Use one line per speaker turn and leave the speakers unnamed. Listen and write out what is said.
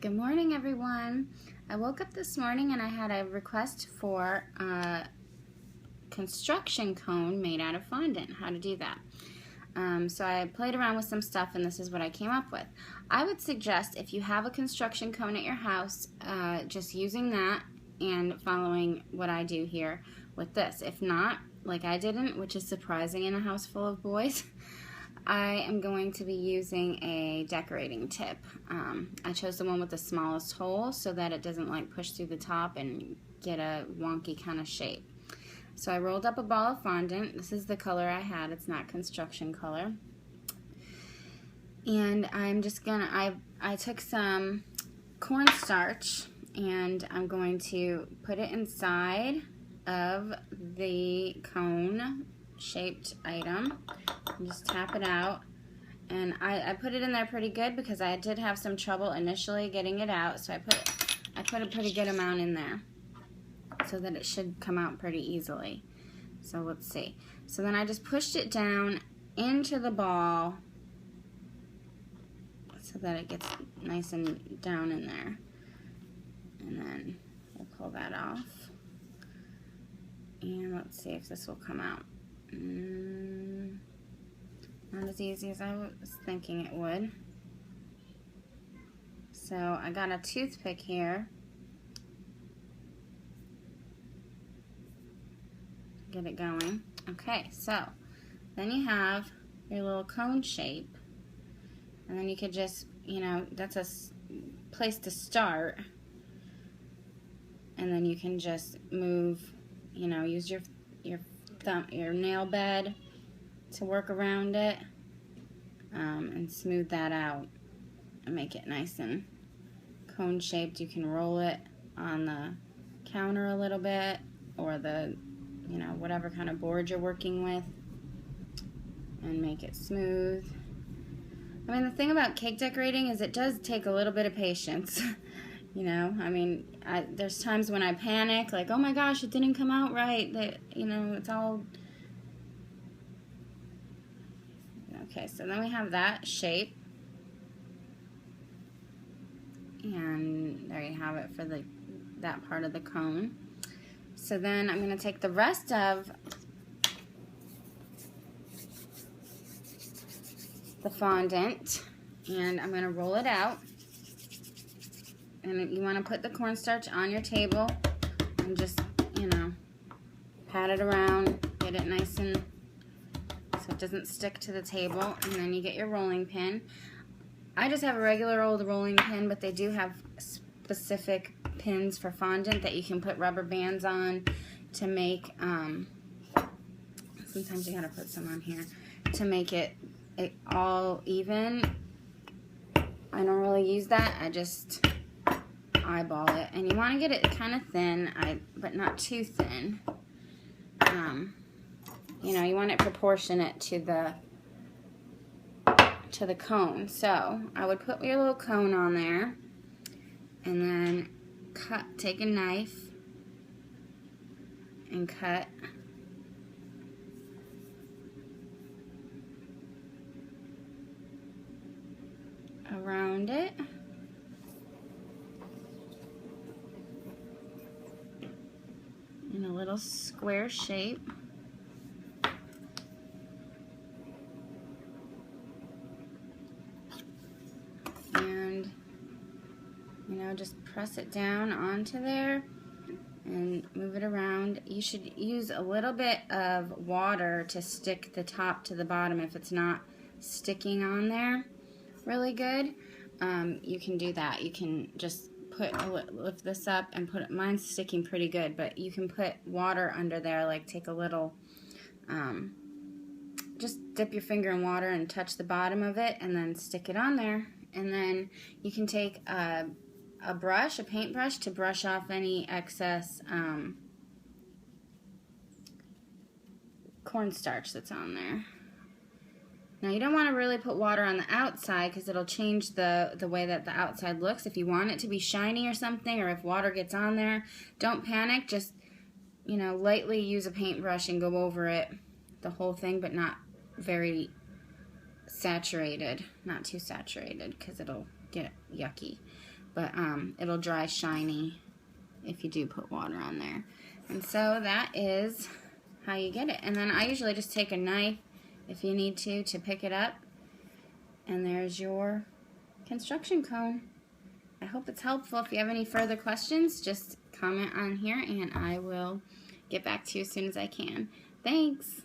Good morning, everyone. I woke up this morning and I had a request for a construction cone made out of fondant, how to do that. So I played around with some stuff and this is what I came up with. I would suggest if you have a construction cone at your house, just using that and following what I do here with this. If not, like I didn't, which is surprising in a house full of boys, I am going to be using a decorating tip. I chose the one with the smallest hole so that it doesn't like push through the top and get a wonky kind of shape. So I rolled up a ball of fondant. This is the color I had. It's not construction color. And I'm just gonna, I took some cornstarch and I'm going to put it inside of the cone shaped item and just tap it out, and I put it in there pretty good because I did have some trouble initially getting it out, so I put a pretty good amount in there so that it should come out pretty easily. So let's see. So then I just pushed it down into the ball so that it gets nice and down in there, and then we'll pull that off, and let's see if this will come out. Not as easy as I was thinking it would. So I got a toothpick here. Get it going. Okay, so then you have your little cone shape, and then you could just, that's a place to start, and then you can just move, use your nail bed to work around it, and smooth that out and make it nice and cone shaped. You can roll it on the counter a little bit, or the whatever kind of board you're working with, and make it smooth. I mean, the thing about cake decorating is it does take a little bit of patience. There's times when I panic, like, oh my gosh, it didn't come out right. It's all... Okay, so then we have that shape. And there you have it for that part of the cone. So then I'm going to take the rest of the fondant and I'm going to roll it out. And you want to put the cornstarch on your table and just, pat it around, get it nice and so it doesn't stick to the table. And then you get your rolling pin. I just have a regular old rolling pin, but they do have specific pins for fondant that you can put rubber bands on to make, sometimes you gotta put some on here, to make it all even. I don't really use that, I just eyeball it, and you want to get it kind of thin, but not too thin. You want it proportionate to the cone. So I would put your little cone on there, and then take a knife and cut around it. In a little square shape. And, just press it down onto there and move it around. You should use a little bit of water to stick the top to the bottom if it's not sticking on there really good. You can do that. You can just lift this up and put it, mine's sticking pretty good, but you can put water under there, like take a little, just dip your finger in water and touch the bottom of it and then stick it on there. And then you can take a brush, a paintbrush, to brush off any excess cornstarch that's on there. Now you don't want to really put water on the outside because it'll change the way that the outside looks. If you want it to be shiny or something, or if water gets on there, don't panic. Just, lightly use a paintbrush and go over it, the whole thing, but not very saturated, not too saturated because it'll get yucky. but it'll dry shiny if you do put water on there. And so that is how you get it. And then I usually just take a knife if you need to pick it up. And there's your construction cone. I hope it's helpful. If you have any further questions, just comment on here and I will get back to you as soon as I can. Thanks.